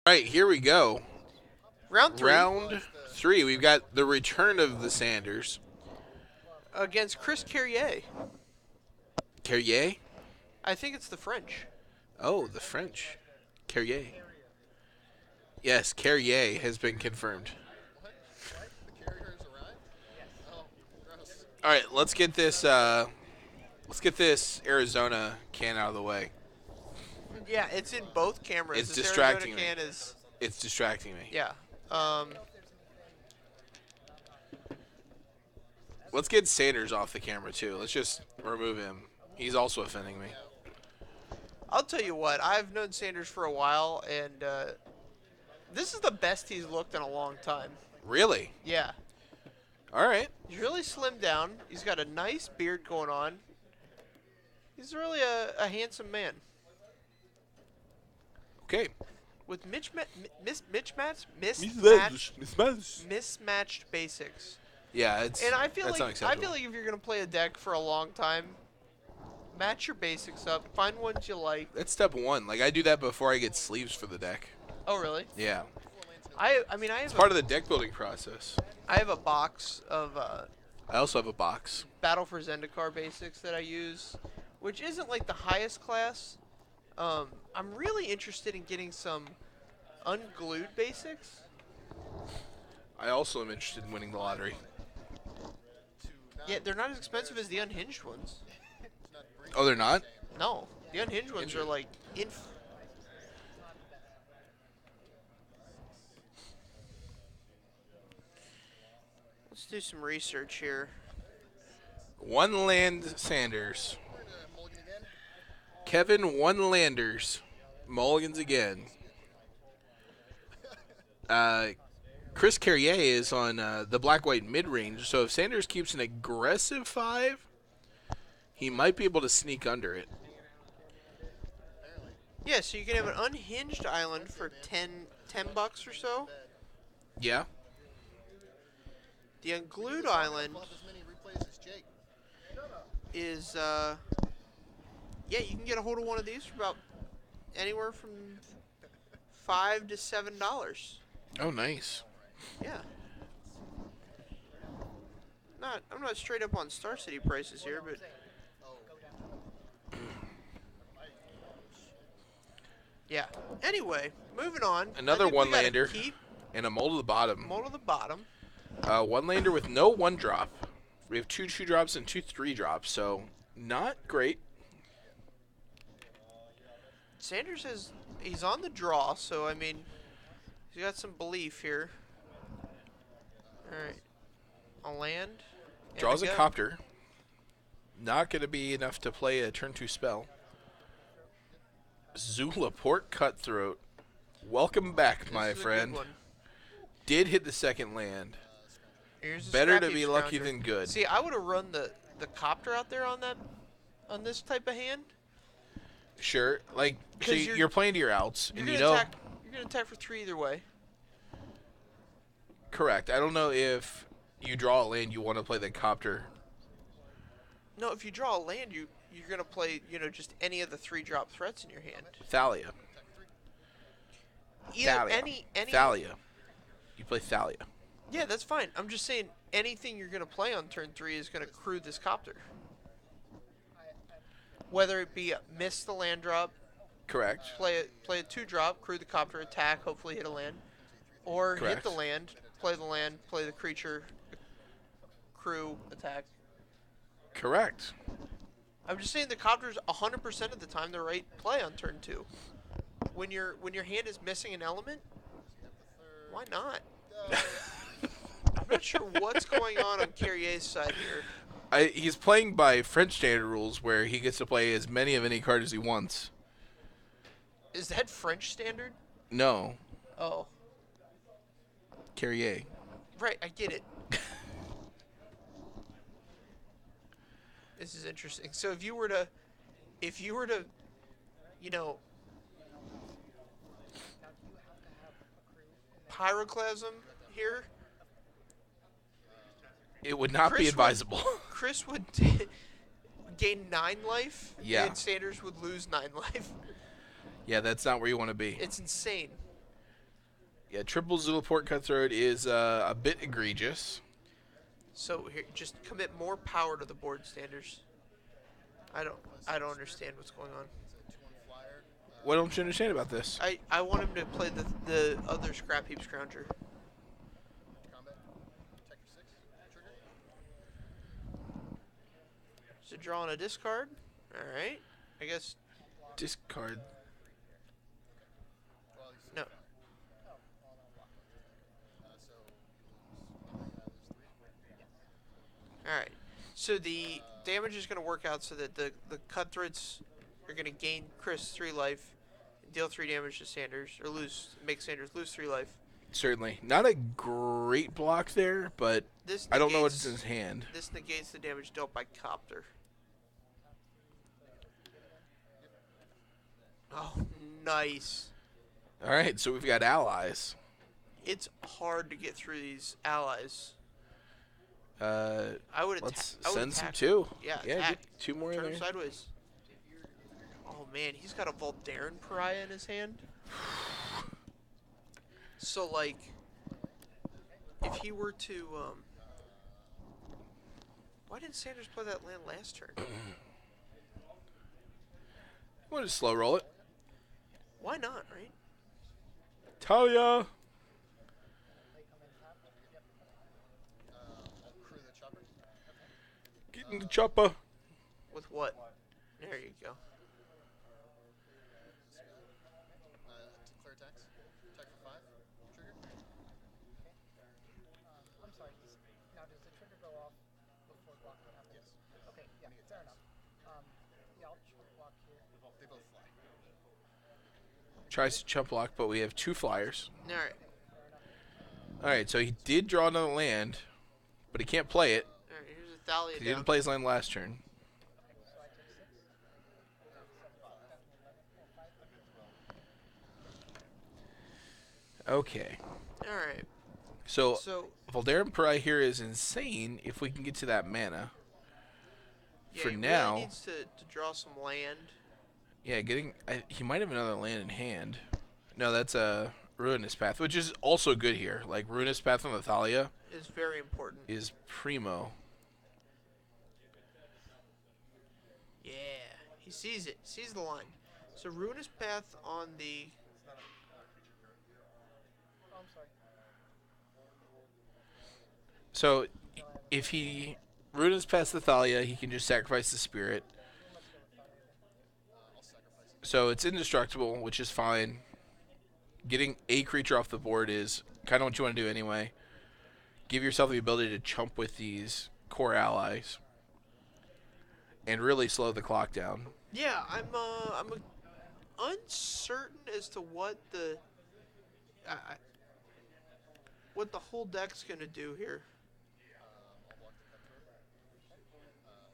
All right, here we go. Round three Round 3. We've got the return of the Sanders. against Kris Carrier. Carrier? I think it's the French. Oh, the French. Carrier. Yes, Carrier has been confirmed. All right, let's get this. Let's get this Arizona can out of the way. Yeah, it's in both cameras. It's This distracting Arizona me. can is It's distracting me. yeah. Let's get Sanders off the camera too. Let's just remove him. He's also offending me. I'll tell you what. I've known Sanders for a while, and this is the best he's looked in a long time. Really? Yeah, All right. he's really slimmed down. He's got a nice beard going on. He's really a handsome man Okay. with mismatched basics. Yeah, it's. And I feel that's like unacceptable. if you're gonna play a deck for a long time, match your basics up. Find ones you like. That's step one. Like I do that before I get sleeves for the deck. Oh really? Yeah. I mean I It's have part of the deck building process. I have a box of I also have a box. Battle for Zendikar basics that I use, which isn't like the highest class. I'm really interested in getting some unglued basics. I also am interested in winning the lottery. Yeah, they're not as expensive as the unhinged ones. Oh, they're not? No, the unhinged ones are like Let's do some research here. One land Sanders. Kevin One Landers. Mulligans again. Kris Carrier is on the black-white mid-range, so if Sanders keeps an aggressive 5, he might be able to sneak under it. Yeah, so you can have an unhinged island for 10 bucks or so. Yeah? The unglued island is, yeah, you can get a hold of one of these for about anywhere from $5 to $7. Oh, nice. Yeah. I'm not straight up on Star City prices here, but yeah. Anyway, moving on. Another I think we gotta one-lander. Keep And a mold to the bottom. mold of the bottom. One lander with no 1-drop. We have 2 2-drops and 2 3-drops, so not great. Sanders he's on the draw, so I mean, he's got some belief here. All right, a land. and Draws a go. copter. Not going to be enough to play a turn 2 spell. Zula Port Cutthroat. Welcome back, This my is a good friend. one. Did hit the second land. Here's a Better to scrappy be lucky scrounger. than good. See, I would have run the copter out there on this type of hand. Sure. Like, so Because you're playing to your outs, You're and gonna you know. attack. You're gonna attack for 3 either way. Correct. I don't know if you draw a land, you want to play the copter. No, if you draw a land, you're gonna play just any of the 3-drop threats in your hand. Thalia. Either Thalia. any Thalia. You play Thalia. Yeah, that's fine. I'm just saying anything you're gonna play on turn 3 is gonna crew this copter. Whether it be miss the land drop, Correct. play a 2-drop, crew the copter, attack, hopefully hit a land, or hit Correct. the land, play the creature, crew, attack. Correct. I'm just saying the copter's 100% of the time the right play on turn 2. When your hand is missing an element, why not? I'm not sure what's going on Carrier's side here. He's playing by French standard rules where he gets to play as many of any card as he wants. Is that French standard? No. Oh, Carrier. right. I get it. This is interesting. So if you were to, pyroclasm here, It would not be Kris would- advisable. Kris would gain 9 life. Yeah. And Sanders would lose 9 life. Yeah, that's not where you want to be. It's insane. Yeah, triple Zulaport Cutthroat is a bit egregious. So here, just commit more power to the board, Sanders. I don't understand what's going on. What don't you understand about this? I want him to play the other Scrap Heap Scrounger. So draw on a discard. All right. I guess Discard. no. All right. So the damage is going to work out so that the cutthroats are going to gain Kris 3 life, deal 3 damage to Sanders, or make Sanders lose 3 life. Certainly. Not a great block there, but I don't know what's in his hand. This negates the damage dealt by Copter. Oh, nice. All right, so we've got allies. It's hard to get through these allies. I would let's I would send some attack. two. Yeah, Yeah, attack. get 2 more in Turn there. him sideways. Oh man, he's got a Voldaren Pariah in his hand. So like, if he were to, why didn't Sanders play that land last turn? We'll just slow roll it. Why not, right? Talia. Get in the chopper. With what? There you go. I'm sorry. Now, does the trigger go off before blocking happens? Yes. Okay. Yeah. Fair enough. Yeah, I'll block here. They both fly. Tries to chump block, but we have 2 flyers. All right. All right, so he did draw another land, but he can't play it. All right. Here's a Thalia. He didn't play his land last turn. So I take 6. Okay. All right. So So Voldaren Pariah here is insane if we can get to that mana. yeah, For he now, really needs to draw some land. yeah, he might have another land in hand. No, that's a Ruinous Path, which is also good here. Like Ruinous Path on the Thalia Is very important. is primo. Yeah, he sees it. Sees the line. So Ruinous Path on the. Oh, I'm sorry. So if he Ruinous Path the Thalia, he can just sacrifice the spirit. So it's indestructible, which is fine. Getting a creature off the board is kind of what you want to do anyway. Give yourself the ability to chump with these core allies and really slow the clock down. Yeah, I'm uncertain as to what the what the whole deck's gonna do here. I'll block the cutthroat.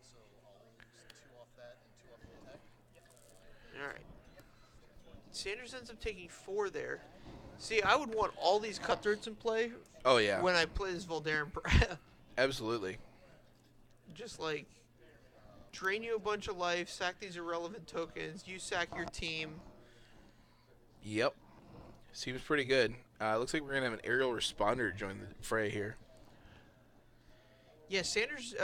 So I'll lose 2 off that and 2 off the attack. All right. Sanders ends up taking 4 there. See, I would want all these cutthroats in play Oh yeah, when I play this Voldaren Pariah. absolutely. Just like drain you a bunch of life, sack these irrelevant tokens, you sack your team. Yep, seems pretty good. Looks like we're gonna have an aerial responder join the fray here. Yeah, Sanders.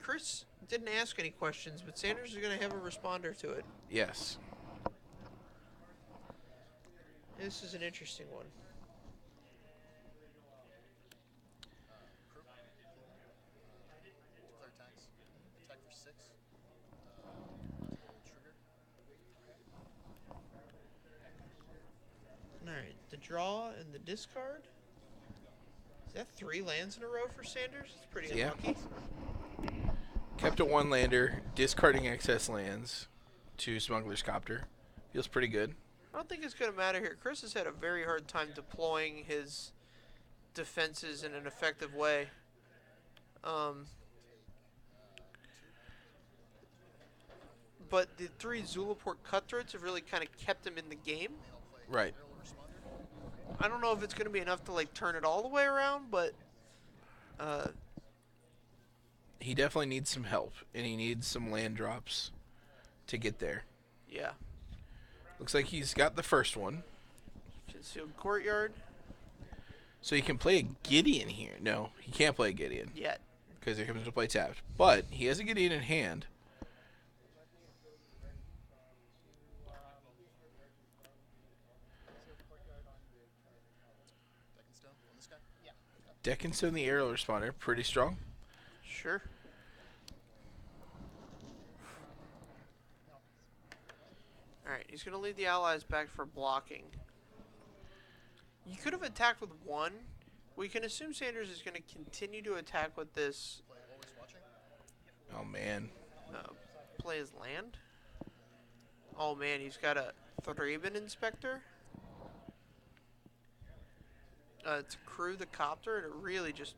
Kris didn't ask any questions, but Sanders is gonna have a responder to it. Yes. This is an interesting one. Declare attacks. Attack for 6. Trigger. Alright, the draw and the discard. Is that 3 lands in a row for Sanders? It's pretty Yeah. unlucky. Kept a 1-lander, discarding excess lands to Smuggler's Copter. Feels pretty good. I don't think it's going to matter here. Kris has had a very hard time deploying his defenses in an effective way. But the 3 Zulaport Cutthroats have really kind of kept him in the game. Right. I don't know if it's going to be enough to like turn it all the way around, but He definitely needs some help, and he needs some land drops to get there. yeah. Looks like he's got the first one. Concealed Courtyard. So he can play a Gideon here. No, he can't play a Gideon Yet. because he comes to play tapped. But he has a Gideon in hand. Stone on this guy. Deck and Stone the aerial responder, pretty strong. Sure. Alright, he's going to lead the allies back for blocking. You could have attacked with one. We can assume Sanders is going to continue to attack with this. Play always watching. Oh man. Play his land. Oh man, he's got a Thraben Inspector. To crew the copter and to really just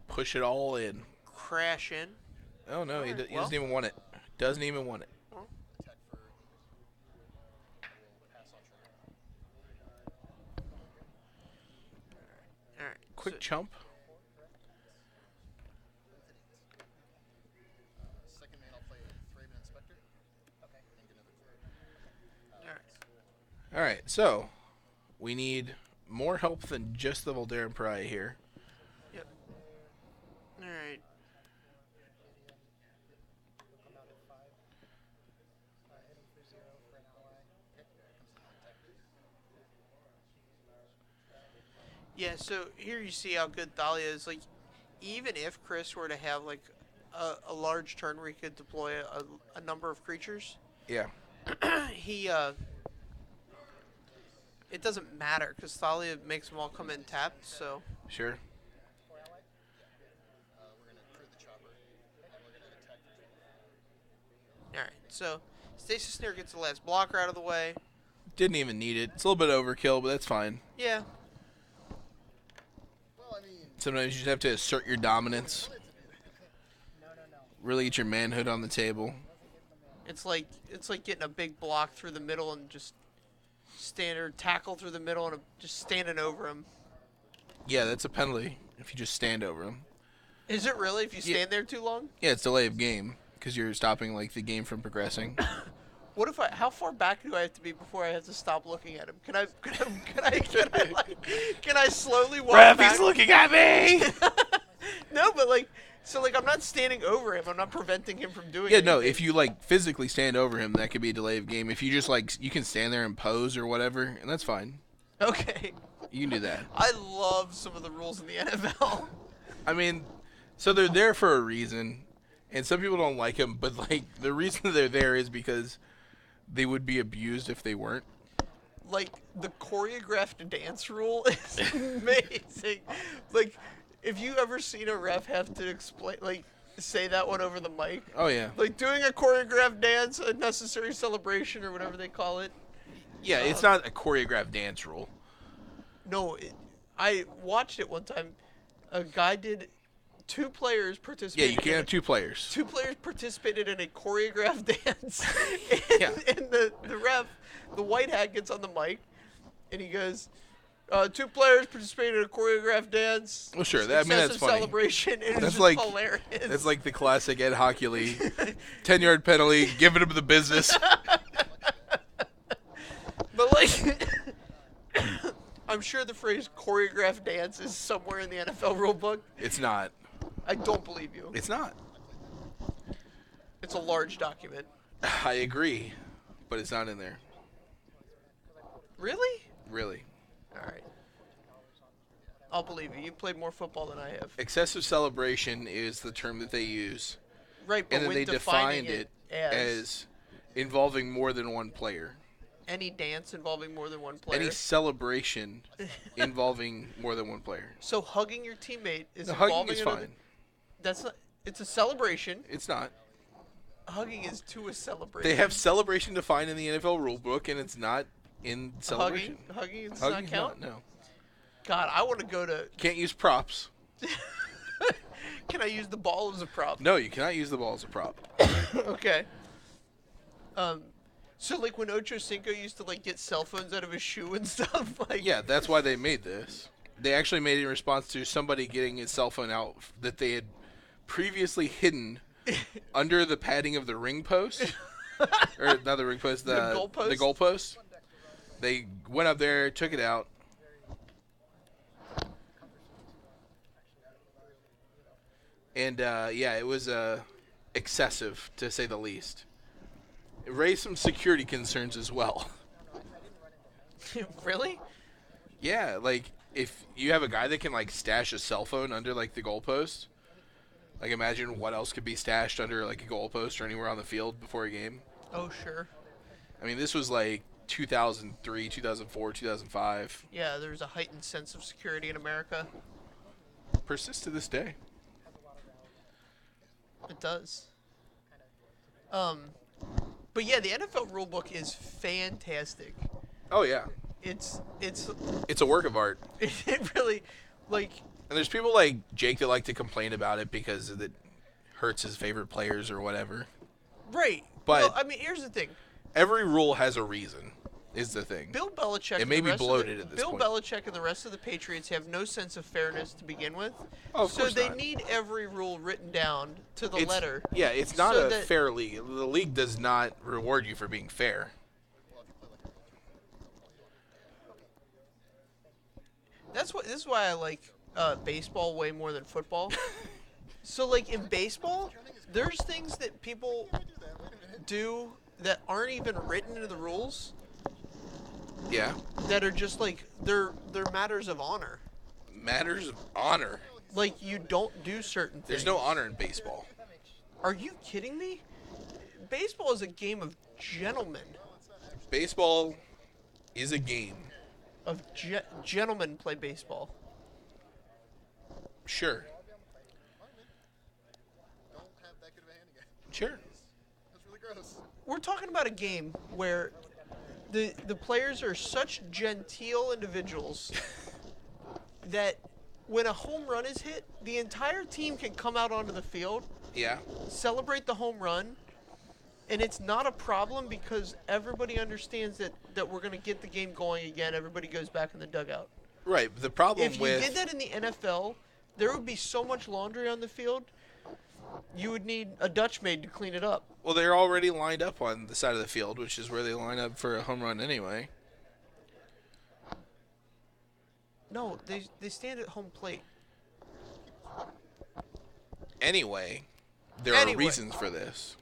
Push it all in. crash in. Oh no, he Alright, doesn't even want it. Doesn't even want it. Attack for. We'll pass on trigger. Alright. Quick so- chump. Second main, I'll play Thraben Inspector. Okay. And get another Thraben. Alright. All right, so we need more help than just the Voldaren Pariah here. Yep. Alright. He'll come out at 5. Hit him for 0 for an ally. Yeah, so here you see how good Thalia is. Like, even if Kris were to have, like, a large turn where he could deploy a number of creatures, Yeah. he, it doesn't matter, because Thalia makes them all come in tapped, so. Sure. We're gonna crew the chopper, and we're gonna attack for 2. Alright, so Stasis Snare gets the last blocker out of the way. Didn't even need it. It's a little bit overkill, but that's fine. Yeah. Well, I mean, Sometimes you just have to assert your dominance. No. Really get your manhood on the table. It's like getting a big block through the middle and just standard tackle through the middle and just standing over him. Yeah, that's a penalty if you just stand over him. Is it really if you Yeah. stand there too long? Yeah, it's delay of game because you're stopping like the game from progressing. What if how far back do I have to be before I have to stop looking at him? Can I slowly walk Ref, back? he's looking at me. No, but I'm not standing over him. I'm not preventing him from doing Yeah, anything. no. If you like physically stand over him, that could be a delay of game. If you just like you can stand there and pose or whatever, and that's fine. Okay. You can do that. I love some of the rules in the NFL. I mean, so they're there for a reason, and some people don't like them, but like the reason they're there is because they would be abused if they weren't. Like, the choreographed dance rule is amazing. Like, if you ever seen a ref have to explain, like, say that one over the mic, Oh yeah. like doing a choreographed dance, a necessary celebration, or whatever they call it. Yeah, it's not a choreographed dance rule. No, I watched it one time. A guy did. Two players Yeah, participated. you can't have two players. Two players participated in a choreographed dance. and, Yeah. and the ref, the white hat, gets on the mic, and he goes, two players participated in a choreographed dance. Well, sure. That, I mean, that's excessive funny. celebration. And it's That's just like hilarious. That's like the classic Ed Hockley 10-yard penalty, giving him the business. But like, I'm sure the phrase choreographed dance is somewhere in the NFL rulebook. It's not. I don't believe you. It's not. It's a large document. I agree, but it's not in there. Really? Really. All right. I'll believe you. You played more football than I have. Excessive celebration is the term that they use, Right, but and then when they defining defined it as as involving more than one player. any dance involving more than one player. Any celebration involving more than one player. So hugging your teammate is The hugging involving is another. fine. That's not. It's a celebration. It's not. Hugging is to a celebration. They have celebration defined in the NFL rulebook, and it's not in celebration. Hugging does Hugging's not count. not, no. God, I want to go to. Can't use props. Can I use the ball as a prop? No, you cannot use the ball as a prop. Okay. So like when Ocho Cinco used to like get cell phones out of his shoe and stuff, like Yeah, that's why they made this. They actually made it in response to somebody getting his cell phone out that they had previously hidden under the padding of the ring post. Or not the ring post, the goalpost? The goalpost. They went up there, took it out. And yeah, it was excessive to say the least. It raised some security concerns as well. Really? Yeah, like if you have a guy that can like stash a cell phone under like the goalpost, like imagine what else could be stashed under like a goalpost or anywhere on the field before a game. Oh, sure. I mean, this was like 2003, 2004, 2005. Yeah, there's a heightened sense of security in America. Persists to this day. It does. But yeah, the NFL rulebook is fantastic. Oh yeah, It's it's a work of art. it really, like, And there's people like Jake that like to complain about it because it hurts his favorite players or whatever. right. But- well, I mean, here's the thing. Every rule has a reason, is the thing. Bill Belichick. It may and the be rest of bloated the, at this Bill point. Belichick and the rest of the Patriots have no sense of fairness to begin with. Oh, of so course they not. need every rule written down to the It's- letter. Yeah, it's not so a that- fair league. The league does not reward you for being fair. This is why I like baseball way more than football. So like in baseball, there's things that people do that aren't even written into the rules Yeah. that are just like they're matters of honor. Matters of honor. Like you don't do certain things. There's no honor in baseball. Are you kidding me? Baseball is a game of gentlemen. Baseball is a game. Gentlemen play baseball. Sure. Don't have that good of a hand again. Sure. That's really gross. We're talking about a game where the players are such genteel individuals that when a home run is hit, the entire team can come out onto the field, Yeah. celebrate the home run, and it's not a problem because everybody understands that we're going to get the game going again. Everybody goes back in the dugout. Right. The problem If you with did that in the NFL, there would be so much laundry on the field, you would need a Dutch maid to clean it up. well, they're already lined up on the side of the field, which is where they line up for a home run anyway. No, they stand at home plate. Anyway, there Anyway. are reasons for this.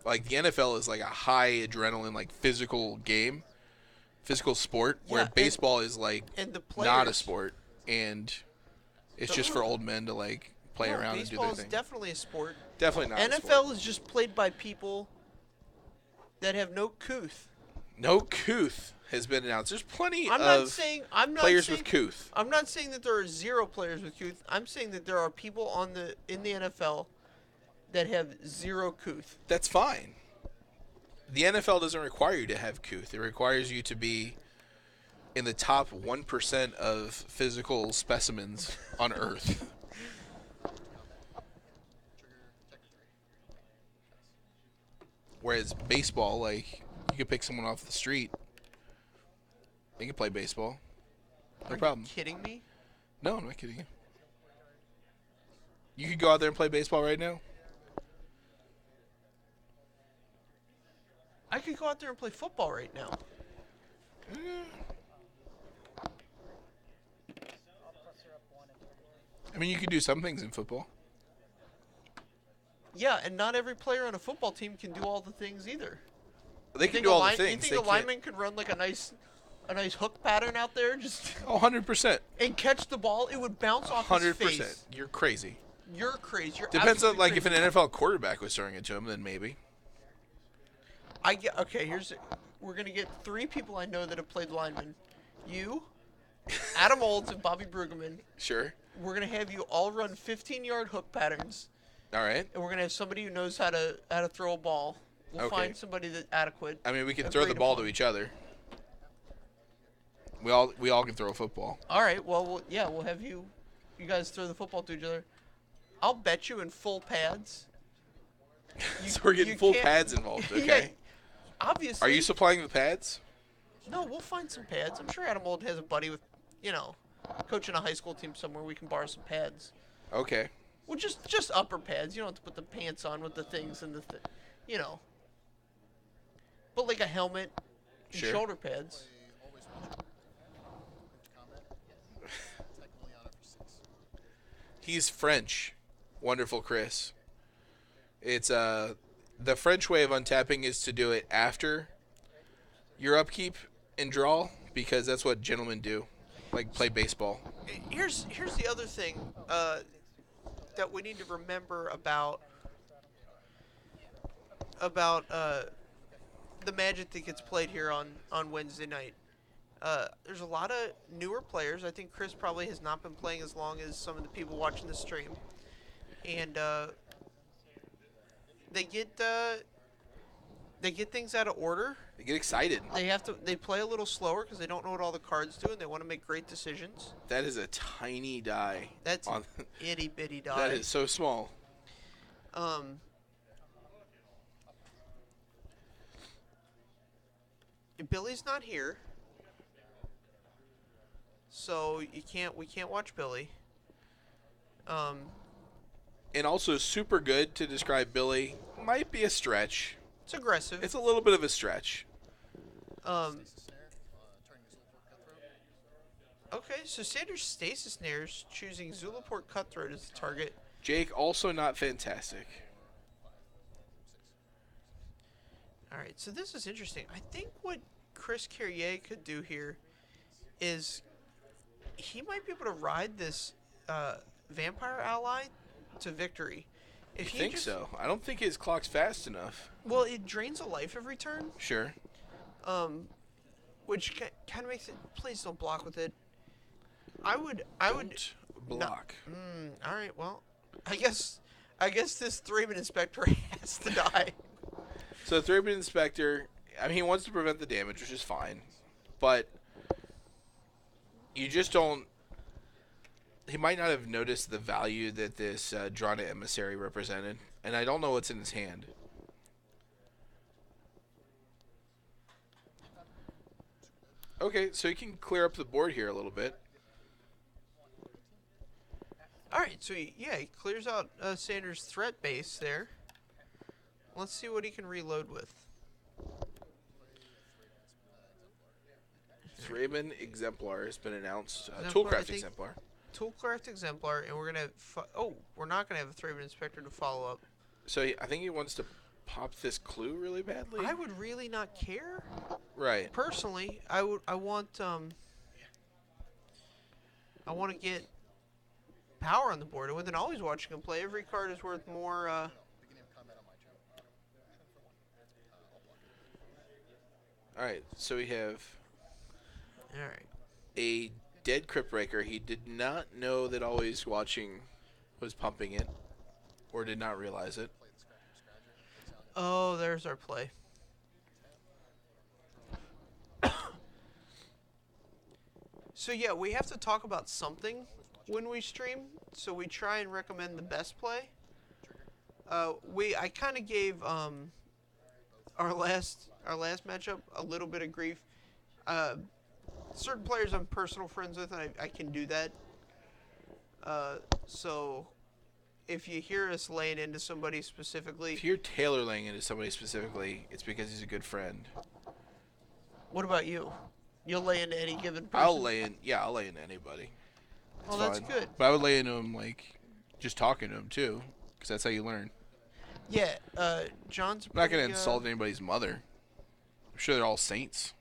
Like the NFL is like a high adrenaline, like physical game, physical sport, Yeah, where and- baseball is like And the players, not a sport, and it's just for old men to like play No, around and do baseball their is thing. definitely a sport. Definitely not. A NFL sport. is just played by people that have no couth. No couth has been announced. There's plenty I'm not of saying players with couth. I'm not saying that there are zero players with couth. I'm saying that there are people in the NFL that have zero couth. That's fine. The NFL doesn't require you to have couth. It requires you to be in the top 1% of physical specimens on Earth. Whereas baseball, like, you could pick someone off the street. They can play baseball. No Are problem. you kidding me? No, I'm not kidding you. You could go out there and play baseball right now. I could go out there and play football right now. I mean, you could do some things in football. Yeah, and not every player on a football team can do all the things either. They You can think do a all the line- things. You think They a can't- lineman could run like a nice hook pattern out there, just Oh, 100%. and catch the ball? It would bounce off his 100%. face. You're crazy. You're crazy. You're Depends on, absolutely like, if an crazy. NFL quarterback was throwing it to him, then maybe. Okay, we're gonna get 3 people I know that have played lineman. You, Adam Olds, and Bobby Brueggemann. Sure. We're gonna have you all run 15-yard hook patterns, All right. and we're gonna have somebody who knows how to throw a ball. We'll Okay. find somebody that's adequate. I mean, we can throw the Agreed ball upon. to each other. We all can throw a football. All right. Well, we'll have you guys throw the football to each other. I'll bet you in full pads. So we're getting you full can't- pads involved, Yeah, okay? obviously. Are you supplying the pads? No, we'll find some pads. I'm sure Adam Old has a buddy with, coaching a high school team somewhere. We can borrow some pads. Okay. Well, just upper pads. You don't have to put the pants on with the things and But like a helmet and Sure. shoulder pads. They always watch combat. Technically on it for 6. He's French. wonderful Kris. It's the French way of untapping is to do it after your upkeep and draw because that's what gentlemen do, like play baseball. Here's the other thing that we need to remember about the magic that gets played here on Wednesday night. There's a lot of newer players. I think Kris probably has not been playing as long as some of the people watching the stream, and they get things out of order. They get excited. They play a little slower because they don't know what all the cards do, and they want to make great decisions. That is a tiny die. That's itty bitty die. That is so small. Billy's not here, so we can't watch Billy. And also super good to describe Billy might be a stretch. It's aggressive. It's a little bit of a stretch. Stasis snare, turning Zulaport Cutthroat. Okay, so Sanders stasis snares, choosing Zulaport Cutthroat as the target. Jake also not fantastic. Alright, so this is interesting. I think what Kris Carrier could do here is he might be able to ride this vampire ally to victory. I think so. I don't think his clock's fast enough. Well, it drains a life every turn, Sure. which kind of makes it. Please don't block with it. I would Block. all right. Well, I guess this 3-man inspector has to die. So the 3-man inspector, I mean, he wants to prevent the damage, which is fine, but you just don't. He might not have noticed the value that this Drana emissary represented, and I don't know what's in his hand. Okay, so he can clear up the board here a little bit. All right, so he clears out Sanders' threat base there. Let's see what he can reload with. 3-man exemplar has been announced. Exemplar, I Toolcraft think- exemplar. Toolcraft exemplar, and we're gonna. We're not gonna have a 3-man inspector to follow up. So I think he wants to pop this clue really badly. I would really not care. Right. Personally, I want to get power on the board, and with an always watching him play, every card is worth more. Beginning of combat on my turn. All right. So we have All right. a dead Crypt Breaker. He did not know that Always Watching was pumping it, or did not realize it. Play the Scratcher. Oh, there's our play. So yeah, we have to talk about something when we stream. So we try and recommend the best play. I kind of gave our last matchup a little bit of grief. Certain players I'm personal friends with, and I can do that. So if you hear us laying into somebody specifically, If you're Taylor laying into somebody specifically, it's because he's a good friend. what about you? You'll lay into any given person. I'll lay into anybody. Well, that's fine. good. But I would lay into him like just talking to him too, because that's how you learn. Yeah, John's. I'm not gonna pretty, insult anybody's mother. I'm sure they're all saints.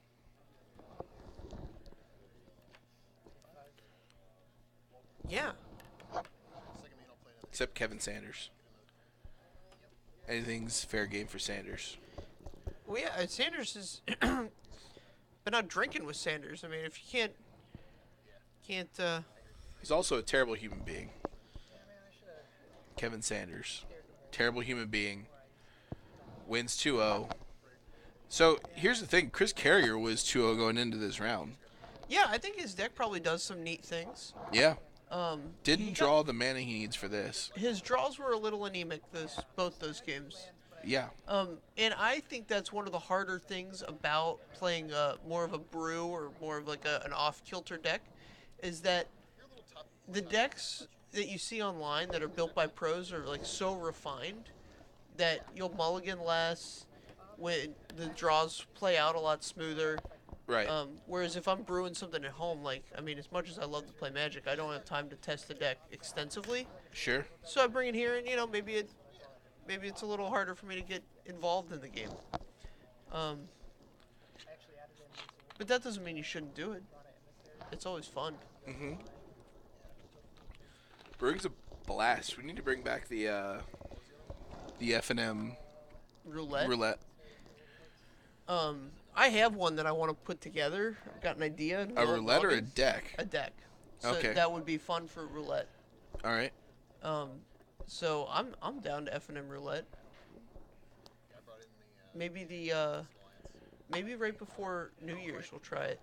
Yeah. Second main, I'll play another. Except Kevin Sanders. Anything's fair game for Sanders. Well, yeah. Sanders is. Been out drinking with Sanders. I mean, if you can't. He's also a terrible human being. Kevin Sanders. Terrible human being. Wins 2-0. So here's the thing. Kris Carrier was 2-0 going into this round. Yeah, I think his deck probably does some neat things. Yeah. He Didn't draw the mana he needs for this. His draws were a little anemic. Both those games. Yeah. And I think that's one of the harder things about playing more of a brew or more of like an off-kilter deck, is that the decks that you see online that are built by pros are like so refined that you'll mulligan less when the draws play out a lot smoother. Right. Whereas if I'm brewing something at home, like, I mean, as much as I love to play Magic, I don't have time to test the deck extensively. Sure. So I bring it here, and maybe it's a little harder for me to get involved in the game. But that doesn't mean you shouldn't do it. It's always fun. Mm-hmm. Brewing's a blast. We need to bring back the F&M Roulette. I have one that I want to put together. I've got an idea. A roulette or a deck? A deck. So Okay. that would be fun for roulette. All right. So I'm down to F&M roulette. Maybe maybe right before New Year's we'll try it.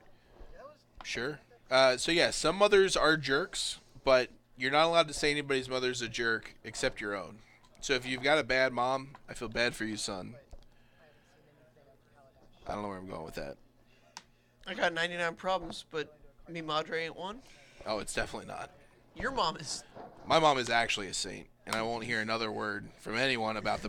Sure. So yeah, some mothers are jerks, but you're not allowed to say anybody's mother's a jerk except your own. So if you've got a bad mom, I feel bad for you, son. I don't know where I'm going with that. I got 99 problems, but me madre ain't one. Oh, it's definitely not. Your mom is. My mom is actually a saint, and I won't hear another word from anyone about the